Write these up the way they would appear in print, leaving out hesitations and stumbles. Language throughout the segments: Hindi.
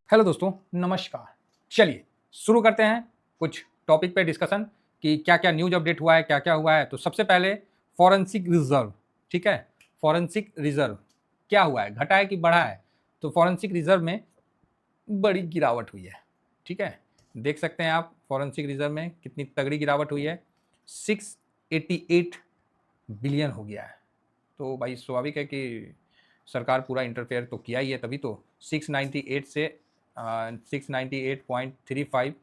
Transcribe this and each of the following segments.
हेलो दोस्तों, नमस्कार। चलिए शुरू करते हैं कुछ टॉपिक पे डिस्कशन कि क्या-क्या न्यूज़ अपडेट हुआ है, क्या-क्या हुआ है। तो सबसे पहले फॉरेंसिक रिजर्व, ठीक है? फॉरेंसिक रिजर्व क्या हुआ है, घटा है कि बढ़ा है? तो फॉरेंसिक रिजर्व में बड़ी गिरावट हुई है, ठीक है? देख सकते हैं आप फॉरेंसिक रिजर्व में कितनी तगड़ी गिरावट हुई है, 688 बिलियन हो गया है। तो भाई स्वाभाविक है कि सरकार पूरा इंटरफेयर तो किया ही है, तभी तो 698 से 698.35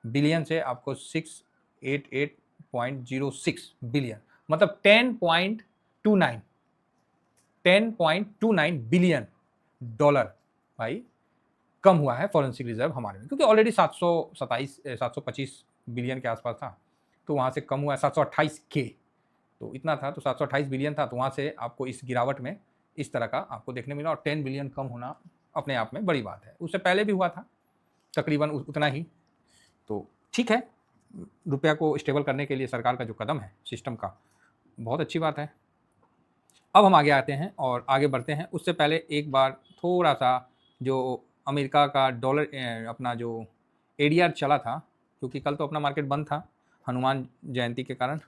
बिलियन से आपको 688.06 बिलियन, मतलब 10.29 बिलियन डॉलर भाई कम हुआ है फॉरेंसिक रिजर्व हमारे में, क्योंकि ऑलरेडी 725 बिलियन के आसपास था, तो वहाँ से कम हुआ है 728 के, तो इतना था, तो 728 बिलियन था, तो वहाँ से आपको इस गिरावट में इस तरह का आपको देखने मिला। और 10 बिलियन कम होना अपने आप में बड़ी बात है। उससे पहले भी हुआ था तकरीबन उतना ही। तो ठीक है, रुपया को स्टेबल करने के लिए सरकार का जो कदम है सिस्टम का, बहुत अच्छी बात है। अब हम आगे आते हैं और आगे बढ़ते हैं। उससे पहले एक बार थोड़ा सा जो अमेरिका का डॉलर अपना जो एडीआर चला था, क्योंकि कल तो अपना मार्केट बंद था हनुमान जयंती के कारण,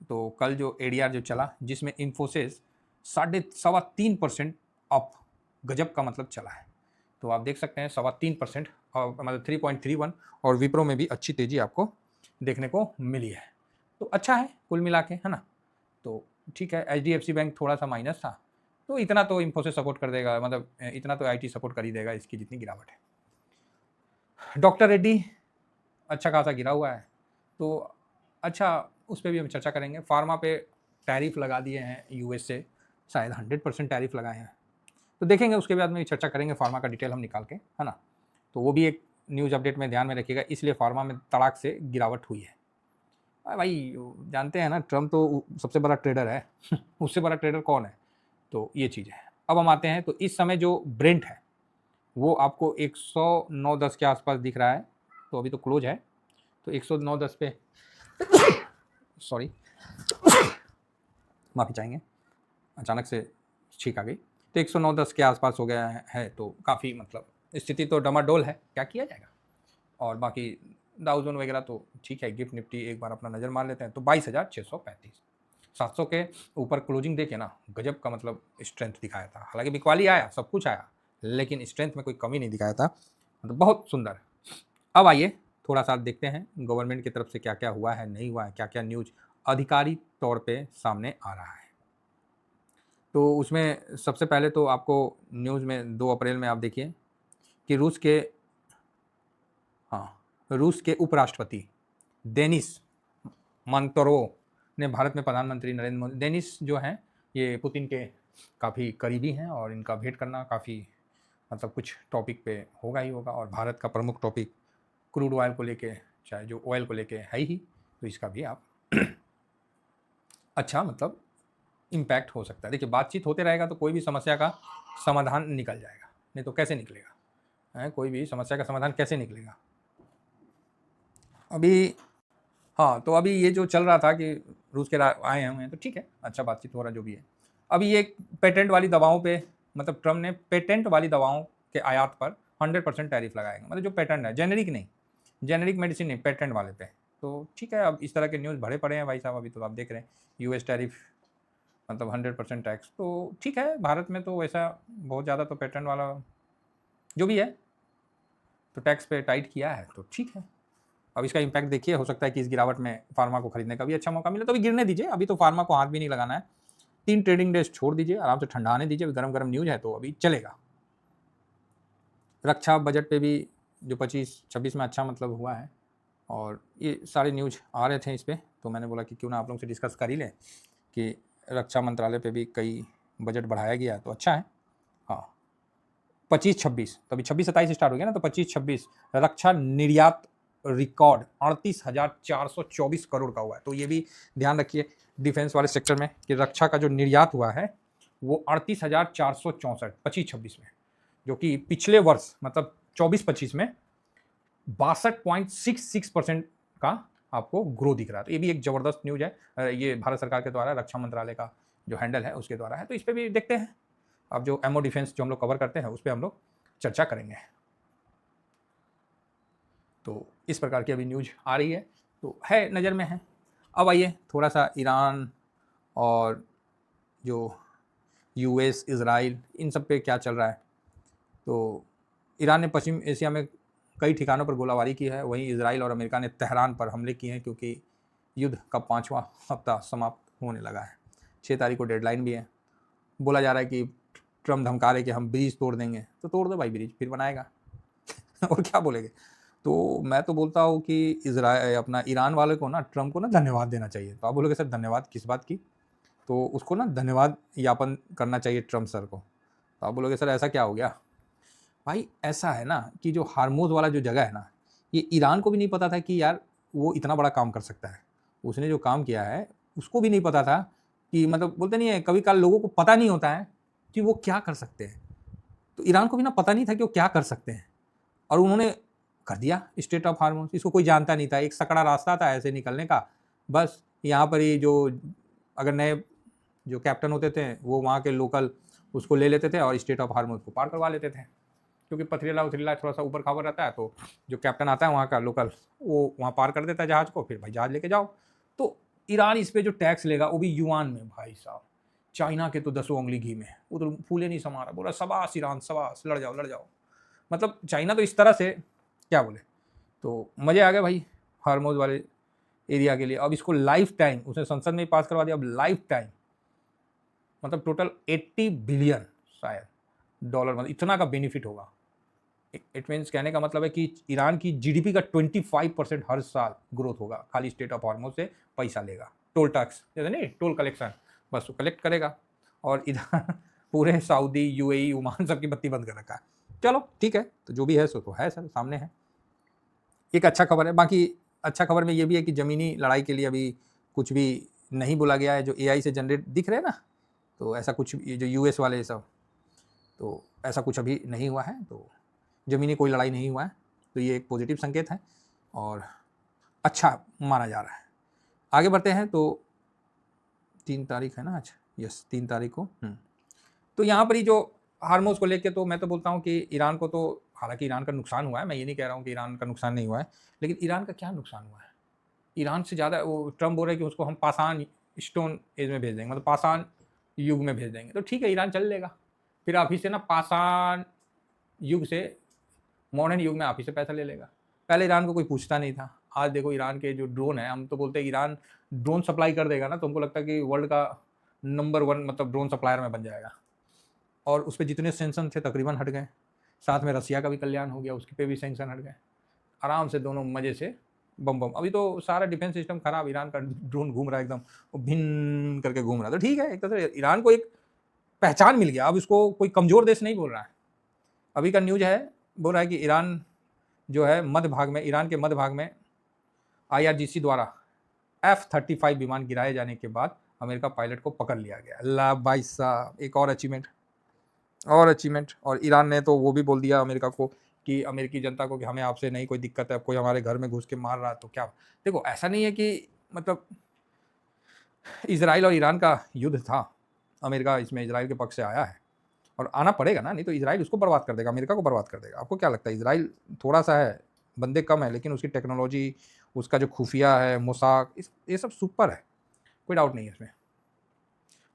तो कल जो एडीआर जो चला जिसमें इन्फोसिस 3.25% अप, गजब का मतलब चला है। तो आप देख सकते हैं 3.25% और मतलब 3.31, और विप्रो में भी अच्छी तेज़ी आपको देखने को मिली है। तो अच्छा है कुल मिला के, है ना? तो ठीक है, एचडीएफसी बैंक थोड़ा सा माइनस था, तो इतना तो इन्फोसिस सपोर्ट कर देगा, मतलब इतना तो आईटी सपोर्ट कर ही देगा इसकी जितनी गिरावट है। डॉक्टर रेड्डी अच्छा खासा गिरा हुआ है, तो अच्छा उस पर भी हम चर्चा करेंगे। फार्मा पे टैरिफ लगा दिए हैं यूएस से, शायद 100% टैरिफ लगाए हैं, तो देखेंगे उसके बाद में चर्चा करेंगे फार्मा का डिटेल हम निकाल के, है ना? तो वो भी एक न्यूज़ अपडेट में ध्यान में रखिएगा, इसलिए फार्मा में तड़ाक से गिरावट हुई है। भाई जानते हैं ना, ट्रम्प तो सबसे बड़ा ट्रेडर है उससे बड़ा ट्रेडर कौन है? तो ये चीज़ है। अब हम आते हैं, तो इस समय जो ब्रेंट है वो आपको 109.10 के आसपास दिख रहा है, तो अभी तो क्लोज है, तो 109.10 पे सॉरी माफ़ी चाहेंगे, अचानक से छींक आ गई, तो 109.10 के आसपास हो गया है, तो काफ़ी मतलब स्थिति तो डमाडोल है, क्या किया जाएगा। और बाकी डाउ जोन वगैरह तो ठीक है, गिफ्ट निफ्टी एक बार अपना नज़र मार लेते हैं, तो 22,635, 700 के ऊपर क्लोजिंग देखे ना, गजब का मतलब स्ट्रेंथ दिखाया था। हालांकि बिकवाली आया, सब कुछ आया, लेकिन स्ट्रेंथ में कोई कमी नहीं दिखाया था, मतलब बहुत सुंदर। अब आइए थोड़ा सा देखते हैं गवर्नमेंट की तरफ से क्या क्या हुआ है, नहीं हुआ है, क्या क्या न्यूज आधिकारिक तौर पे सामने आ रहा है। तो उसमें सबसे पहले तो आपको न्यूज़ में 2 अप्रैल में आप देखिए कि रूस के उपराष्ट्रपति देनिस मोंटोरो ने भारत में प्रधानमंत्री नरेंद्र मोदी, देनिस जो हैं ये पुतिन के काफ़ी करीबी हैं, और इनका भेंट करना काफ़ी मतलब कुछ टॉपिक पे होगा ही होगा। और भारत का प्रमुख टॉपिक क्रूड ऑयल को लेके, चाहे जो ऑयल को लेके है ही, तो इसका भी आप अच्छा मतलब इम्पैक्ट हो सकता है। देखिए बातचीत होते रहेगा तो कोई भी समस्या का समाधान निकल जाएगा, नहीं तो कैसे निकलेगा, है कोई भी समस्या का समाधान कैसे निकलेगा। अभी हाँ, तो अभी ये जो चल रहा था कि रूस के आए हुए हैं, तो ठीक है, अच्छा बातचीत हो रहा जो भी है। अभी ये पेटेंट वाली दवाओं पे, मतलब ट्रम्प ने पेटेंट वाली दवाओं के आयात पर 100% टैरिफ लगाएगा, मतलब जो पेटेंट है, जेनेरिक नहीं, जेनेरिक मेडिसिन नहीं, पेटेंट वाले पे। तो ठीक है, अब इस तरह के न्यूज़ भरे पड़े हैं भाई साहब, अभी तो आप देख रहे हैं यूएस टैरिफ मतलब 100% टैक्स, तो ठीक है। भारत में तो वैसा बहुत ज़्यादा तो पेटेंट वाला जो भी है तो टैक्स पे टाइट किया है, तो ठीक है। अब इसका इम्पैक्ट देखिए, हो सकता है कि इस गिरावट में फार्मा को खरीदने का भी अच्छा मौका मिले, तो अभी गिरने दीजिए, अभी तो फार्मा को हाथ भी नहीं लगाना है, 3 ट्रेडिंग डेज छोड़ दीजिए, आराम से ठंडा आने दीजिए, गरम गरम न्यूज़ है तो अभी चलेगा। रक्षा बजट पे भी जो 25-26 में अच्छा मतलब हुआ है, और ये सारे न्यूज़ आ रहे थे इस पर, तो मैंने बोला कि क्यों ना आप लोगों से डिस्कस कर ही लें कि रक्षा मंत्रालय पे भी कई बजट बढ़ाया गया है, तो अच्छा है। हाँ, 25-26, तो अभी 26-27 स्टार्ट हो गया ना, तो 25-26 रक्षा निर्यात रिकॉर्ड 38,424 करोड़ का हुआ है, तो ये भी ध्यान रखिए डिफेंस वाले सेक्टर में कि रक्षा का जो निर्यात हुआ है वो 38,464 25-26 में, जो कि पिछले वर्ष मतलब 24-25 में 62.66% का आपको ग्रो दिख रहा है। तो ये भी एक ज़बरदस्त न्यूज़ है, ये भारत सरकार के द्वारा रक्षा मंत्रालय का जो हैंडल है उसके द्वारा है, तो इस पर भी देखते हैं। अब जो एमओ डिफेंस जो हम लोग कवर करते हैं उस पर हम लोग चर्चा करेंगे। तो इस प्रकार की अभी न्यूज आ रही है, तो है नज़र में है। अब आइए थोड़ा सा ईरान और जो यूएस, इज़राइल, इन सब पे क्या चल रहा है। तो ईरान ने पश्चिम एशिया में कई ठिकानों पर गोलाबारी की है, वहीं इज़राइल और अमेरिका ने तेहरान पर हमले किए हैं, क्योंकि युद्ध का 5वां हफ्ता समाप्त होने लगा है। 6 तारीख को डेडलाइन भी है। बोला जा रहा है कि ट्रम्प धमका रहे कि हम ब्रिज तोड़ देंगे, तो तोड़ दो भाई ब्रिज, फिर बनाएगा और क्या बोलेंगे। तो मैं तो बोलता हूँ कि इज़राइल अपना ईरान वाले को ना, ट्रम्प को ना धन्यवाद देना चाहिए। तो आप बोलोगे सर धन्यवाद किस बात की, तो उसको ना धन्यवाद ज्ञापन करना चाहिए ट्रम्प सर को। तो आप बोलोगे सर ऐसा क्या हो गया। भाई ऐसा है ना कि जो हार्मोज वाला जो जगह है ना, ये ईरान को भी नहीं पता था कि यार वो इतना बड़ा काम कर सकता है। उसने जो काम किया है उसको भी नहीं पता था कि, मतलब बोलते नहीं है कभी काल लोगों को पता नहीं होता है कि वो क्या कर सकते हैं। तो ईरान को भी ना पता नहीं था कि वो क्या कर सकते हैं, और उन्होंने कर दिया स्टेट ऑफ हार्मोज। इसको कोई जानता नहीं था, एक सकड़ा रास्ता था ऐसे निकलने का। बस यहाँ पर ही जो अगर नए जो कैप्टन होते थे वो वहाँ के लोकल उसको ले लेते थे और स्टेट ऑफ हार्मोज को पार करवा लेते थे, क्योंकि पथरीला उथरीला थोड़ा सा ऊपर खाबर रहता है। तो जो कैप्टन आता है वहाँ का लोकल, वो वहाँ पार कर देता है जहाज़ को, फिर भाई जहाज़ लेके जाओ। तो ईरान इस पे जो टैक्स लेगा वो भी युआन में, भाई साहब चाइना के तो 10 उंगली घी में, वो तो फूले नहीं समा रहा, बोला सबास ईरान सबास, लड़ जाओ लड़ जाओ। मतलब चाइना तो इस तरह से क्या बोले। तो मज़े आ गए भाई हार्मोज वाले एरिया के लिए। अब इसको लाइफ टाइम उसने संसद में पास करवा दिया, अब लाइफ टाइम मतलब टोटल 80 बिलियन शायद डॉलर, मतलब इतना का बेनिफिट होगा। इट मीन्स कहने का मतलब है कि ईरान की जीडीपी का 25% हर साल ग्रोथ होगा, खाली स्टेट ऑफ हार्मोज से पैसा लेगा। टोल टैक्स जैसे नहीं, टोल कलेक्शन बस वो कलेक्ट करेगा। और इधर पूरे सऊदी, यूएई, ओमान सब की बत्ती बंद कर रखा है। चलो ठीक है, तो जो भी है सो तो है सर, सामने है। एक अच्छा खबर है। बाकी अच्छा खबर में ये भी है कि ज़मीनी लड़ाई के लिए अभी कुछ भी नहीं बोला गया है। जो एआई से जनरेट दिख रहे हैं ना, तो ऐसा कुछ, ये जो यूएस वाले सब, तो ऐसा कुछ अभी नहीं हुआ है। तो ज़मीनी कोई लड़ाई नहीं हुआ है, तो ये एक पॉजिटिव संकेत है और अच्छा माना जा रहा है। आगे बढ़ते हैं। तो 3 तारीख है ना आज, यस 3 तारीख को। तो यहाँ पर ही जो हार्मोज को लेके, तो मैं तो बोलता हूँ कि ईरान को तो, हालांकि ईरान का नुकसान हुआ है, मैं ये नहीं कह रहा हूँ कि ईरान का नुकसान नहीं हुआ है, लेकिन ईरान का क्या नुकसान हुआ है। ईरान से ज़्यादा वो ट्रम्प बोल रहे हैं कि उसको हम पाषाण स्टोन एज में भेज देंगे, मतलब पाषाण युग में भेज देंगे। तो ठीक है, ईरान चल लेगा, फिर आप ही से ना पाषाण युग से मॉडर्न युग में आप ही से पैसा ले लेगा। पहले ईरान को कोई पूछता नहीं था, आज देखो ईरान के जो ड्रोन है, हम तो बोलते हैं ईरान ड्रोन सप्लाई कर देगा ना, तो हमको लगता है कि वर्ल्ड का नंबर 1 मतलब ड्रोन सप्लायर में बन जाएगा। और उस पर जितने सेंक्शन थे तकरीबन हट गए, साथ में रसिया का भी कल्याण हो गया, उसके पे भी सेंक्शन हट गए, आराम से दोनों मज़े से बम बम। अभी तो सारा डिफेंस सिस्टम खराब, ईरान का ड्रोन घूम रहा है एकदम, वो भिन करके घूम रहा है। तो ठीक है, एक तरह से ईरान को एक पहचान मिल गया, अब इसको कोई कमज़ोर देश नहीं बोल रहा है। अभी का न्यूज है, बोल रहा है कि ईरान जो है मध्य भाग में, ईरान के मध्य भाग में IRGC द्वारा F-35 विमान गिराए जाने के बाद अमेरिका पायलट को पकड़ लिया गया। अल्लाह भाई साहब, एक और अचीवमेंट। और ईरान ने तो वो भी बोल दिया अमेरिका को कि अमेरिकी जनता को कि हमें आपसे नहीं कोई दिक्कत है, अब कोई हमारे घर में घुस के मार रहा है तो क्या। देखो ऐसा नहीं है कि मतलब इजराइल और ईरान का युद्ध था, अमेरिका इसमें इजराइल के पक्ष से आया है और आना पड़ेगा ना, नहीं तो इजराइल उसको बर्बाद कर देगा, अमेरिका को बर्बाद कर देगा। आपको क्या लगता है, इजराइल थोड़ा सा है, बंदे कम है, लेकिन उसकी टेक्नोलॉजी, उसका जो खुफिया है, मोसाक, ये सब सुपर है, कोई डाउट नहीं है इसमें।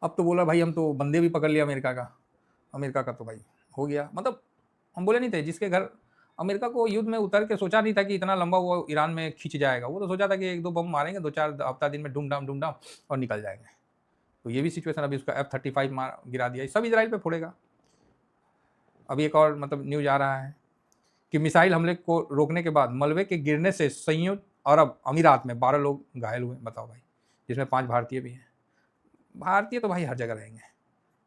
अब तो बोला भाई हम तो बंदे भी पकड़ लिया अमेरिका का तो भाई हो गया। मतलब हम बोले नहीं थे, जिसके घर अमेरिका को युद्ध में उतर के सोचा नहीं था कि इतना लंबा वो ईरान में खींच जाएगा। वो तो सोचा था कि 1-2 बम मारेंगे, 2-4 हफ्ता दिन में डूम डाम और निकल जाएंगे। तो ये भी सिचुएशन, अभी उसका F-35 मार गिरा दिया, सब इजराइल पे फोड़ेगा। अभी एक और मतलब न्यूज आ रहा है कि मिसाइल हमले को रोकने के बाद मलबे के गिरने से संयुक्त अरब अमीरात में 12 लोग घायल हुए। बताओ भाई, जिसमें 5 भारतीय भी हैं। भारतीय तो भाई हर जगह रहेंगे,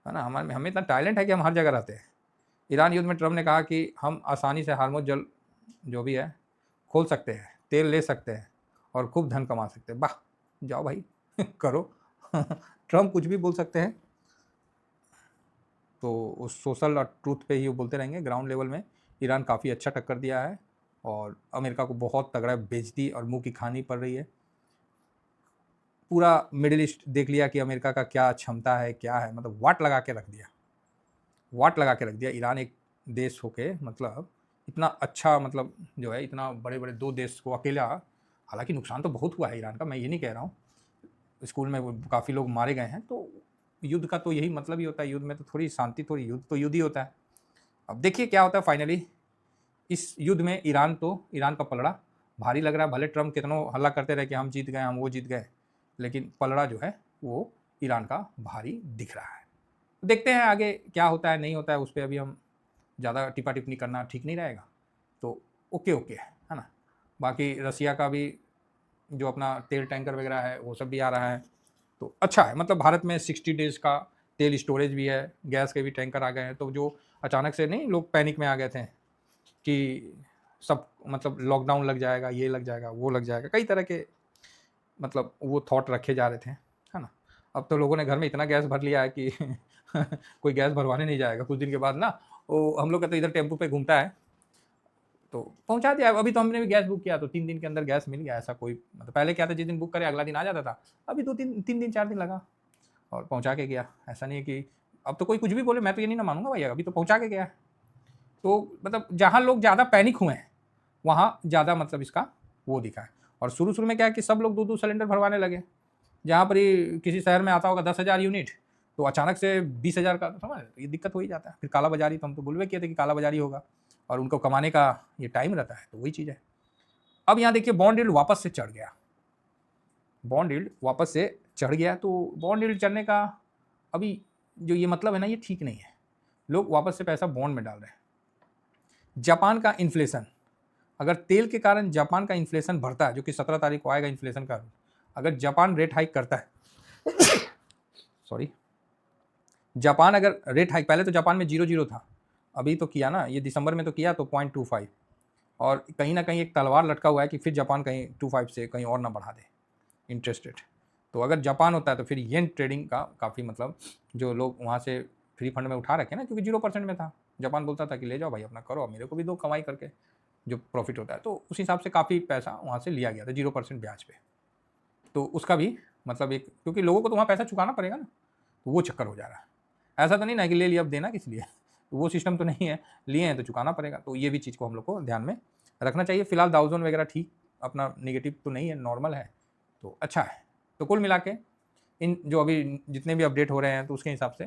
है ना, हमें इतना टैलेंट है कि हम हर जगह रहते हैं। ईरान युद्ध में ट्रम्प ने कहा कि हम आसानी से हार्मोज जल जो भी है खोल सकते हैं, तेल ले सकते हैं और खूब धन कमा सकते हैं। वाह, जाओ भाई करो ट्रम्प कुछ भी बोल सकते हैं, तो उस सोशल और ट्रूथ पे ही वो बोलते रहेंगे। ग्राउंड लेवल में ईरान काफ़ी अच्छा टक्कर दिया है और अमेरिका को बहुत तगड़ा बेइज्जती और मुंह की खानी पड़ रही है। पूरा मिडिल ईस्ट देख लिया कि अमेरिका का क्या क्षमता है, क्या है, मतलब वाट लगा के रख दिया। ईरान एक देश होके मतलब इतना अच्छा मतलब जो है इतना बड़े बड़े 2 देश को अकेला, हालांकि नुकसान तो बहुत हुआ है ईरान का, मैं ये नहीं कह रहा हूँ, स्कूल में काफ़ी लोग मारे गए हैं, तो युद्ध का तो यही मतलब ही होता है, युद्ध में तो थोड़ी शांति, थोड़ी युद्ध तो युद्ध ही होता है। अब देखिए क्या होता है फाइनली इस युद्ध में। ईरान का पलड़ा भारी लग रहा है, भले ट्रम्प कितनों हल्ला करते रहे कि हम जीत गए, हम वो जीत गए, लेकिन पलड़ा जो है वो ईरान का भारी दिख रहा है। देखते हैं आगे क्या होता है नहीं होता है, उस पर अभी हम ज़्यादा टिप्पा टिप्पणी करना ठीक नहीं रहेगा, तो ओके ओके है ना। बाकी रसिया का भी जो अपना तेल टैंकर वगैरह है वो सब भी आ रहा है, तो अच्छा है, मतलब भारत में 60 डेज़ का तेल स्टोरेज भी है, गैस के भी टैंकर आ गए हैं, तो जो अचानक से नहीं लोग पैनिक में आ गए थे कि सब मतलब लॉकडाउन लग जाएगा, ये लग जाएगा, वो लग जाएगा, कई तरह के मतलब वो थॉट रखे जा रहे थे, है ना। अब तो लोगों ने घर में इतना गैस भर लिया है कि कोई गैस भरवाने नहीं जाएगा कुछ दिन के बाद ना। वो हम लोग का तो इधर टेम्पो पे घूमता है तो पहुंचा दिया। अभी तो हमने भी गैस बुक किया तो 3 दिन के अंदर गैस मिल गया, ऐसा कोई मतलब पहले क्या था जिस दिन बुक करे अगला दिन आ जाता था, अभी 2 3 दिन 4 दिन लगा और पहुंचा के गया। ऐसा नहीं है कि अब तो कोई कुछ भी बोले मैं तो ये नहीं ना मानूंगा भैया, अभी तो पहुंचा के गया। तो मतलब जहाँ लोग ज़्यादा पैनिक हुए हैं वहाँ ज़्यादा मतलब इसका वो दिखा है। और शुरू शुरू में क्या है कि सब लोग 2 2 सिलेंडर भरवाने लगे, जहाँ पर ही किसी शहर में आता होगा 10,000 यूनिट, तो अचानक से 20,000 का, तो समझ ये दिक्कत हो ही जाता है। फिर काला बाजारी, तो हम तो बोलवे किए थे कि काला बाजारी होगा और उनको कमाने का ये टाइम रहता है, तो वही चीज़ है। अब यहाँ देखिए बॉन्ड यील्ड वापस से चढ़ गया, बॉन्ड यील्ड वापस से चढ़ गया, तो बॉन्ड यील्ड चढ़ने का अभी जो ये मतलब है ना ये ठीक नहीं है, लोग वापस से पैसा बॉन्ड में डाल रहे हैं। जापान का इन्फ्लेशन, अगर तेल के कारण जापान का इन्फ्लेशन बढ़ता है, जो कि 17 तारीख को आएगा इन्फ्लेशन का, अगर जापान रेट हाइक करता है सॉरी, जापान अगर रेट हाइक, पहले तो जापान में 0 था, अभी तो किया ना, ये दिसंबर में तो किया तो 0.25, और कहीं ना कहीं एक तलवार लटका हुआ है कि फिर जापान कहीं 25 से कहीं और ना बढ़ा दे इंटरेस्ट रेट। तो अगर जापान होता है तो फिर येन ट्रेडिंग का काफ़ी मतलब जो लोग वहाँ से फ्री फंड में उठा रखे ना, क्योंकि 0% में था, जापान बोलता था कि ले जाओ भाई अपना करो, मेरे को भी दो कमाई करके जो प्रॉफिट होता है, तो उस हिसाब से काफ़ी पैसा वहाँ से लिया गया था 0% ब्याज पे। तो उसका भी मतलब एक, क्योंकि लोगों को तो वहाँ पैसा चुकाना पड़ेगा ना, तो वो चक्कर हो जा रहा है। ऐसा तो नहीं ना कि ले लिया अब देना किस लिए, तो वो सिस्टम तो नहीं है, लिए हैं तो चुकाना पड़ेगा। तो ये भी चीज़ को हम लोग को ध्यान में रखना चाहिए। फिलहाल डाउ जोन वगैरह ठीक, अपना नेगेटिव तो नहीं है, नॉर्मल है, तो अच्छा है। तो कुल मिला के इन जो अभी जितने भी अपडेट हो रहे हैं तो उसके हिसाब से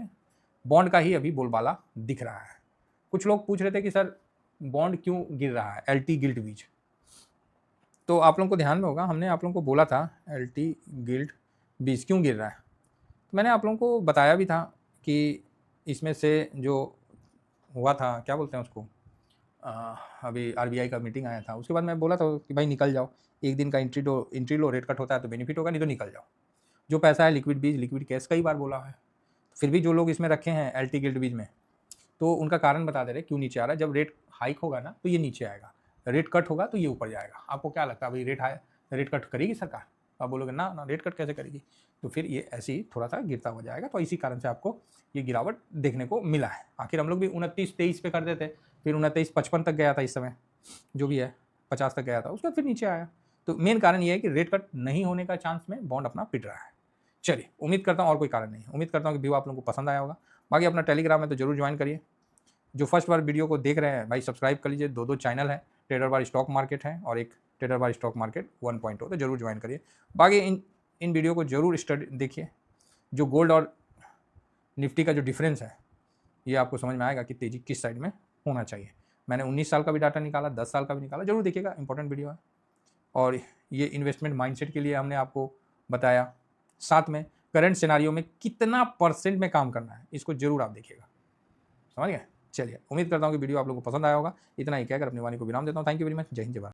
बॉन्ड का ही अभी बोलबाला दिख रहा है। कुछ लोग पूछ रहे थे कि सर बॉन्ड क्यों गिर रहा है, एल टी गिल्ट बीच, तो आप लोगों को ध्यान में होगा हमने आप लोगों को बोला था एल टी गिल्ट बीच क्यों गिर रहा है, तो मैंने आप लोगों को बताया भी था कि इसमें से जो हुआ था क्या बोलते हैं उसको, अभी आरबीआई का मीटिंग आया था, उसके बाद मैं बोला था कि भाई निकल जाओ, एक दिन का एंट्री लो, रेट कट होता है तो बेनिफिट होगा, नहीं तो निकल जाओ। जो पैसा है लिक्विड बीज, लिक्विड कैश, कई बार बोला है, फिर भी जो लोग इसमें रखे हैं एल टी गिल्ट बीज में, तो उनका कारण बता दे रहे क्यों नीचे आ रहा है। जब रेट हाइक होगा ना तो ये नीचे आएगा, रेट कट होगा तो ये ऊपर जाएगा। आपको क्या लगता है भाई रेट कट करेगी सरकार? आप बोलोगे ना ना रेट कट कैसे करेगी, तो फिर ये ऐसे ही थोड़ा सा गिरता हुआ जाएगा। तो इसी कारण से आपको ये गिरावट देखने को मिला है। आखिर हम लोग भी 29-23 पे कर देते, फिर 29-55 तक गया था इस समय, जो भी है 50 तक गया था, उसके बाद फिर नीचे आया। तो मेन कारण ये है कि रेट कट नहीं होने का चांस में बॉन्ड अपना पिट रहा है। चलिए, उम्मीद करता हूँ और कोई कारण नहीं है। उम्मीद करता हूँ कि व्यू आप लोगों को पसंद आया होगा। बाकी अपना टेलीग्राम है तो जरूर ज्वाइन करिए। जो फर्स्ट बार वीडियो को देख रहे हैं भाई सब्सक्राइब कर लीजिए। 2 चैनल है, ट्रेडर बार स्टॉक मार्केट है और एक ट्रेडर बार स्टॉक मार्केट 1.0, तो जरूर ज्वाइन करिए। बाकी इन वीडियो को जरूर स्टडी देखिए। जो गोल्ड और निफ्टी का जो डिफरेंस है ये आपको समझ में आएगा कि तेजी किस साइड में होना चाहिए। मैंने 19 साल का भी डाटा निकाला, 10 साल का भी निकाला, जरूर देखिएगा, इंपॉर्टेंट वीडियो है। और ये इन्वेस्टमेंट माइंडसेट के लिए हमने आपको बताया, साथ में करंट सिनारियो में कितना % में काम करना है इसको जरूर आप देखिएगा। समझ गए? चलिए, उम्मीद करता हूँ कि वीडियो आप लोगों को पसंद आया होगा। इतना ही कहकर अपनी वाणी को विराम देता हूँ। Thank you very much. जय हिंद, जय भारत।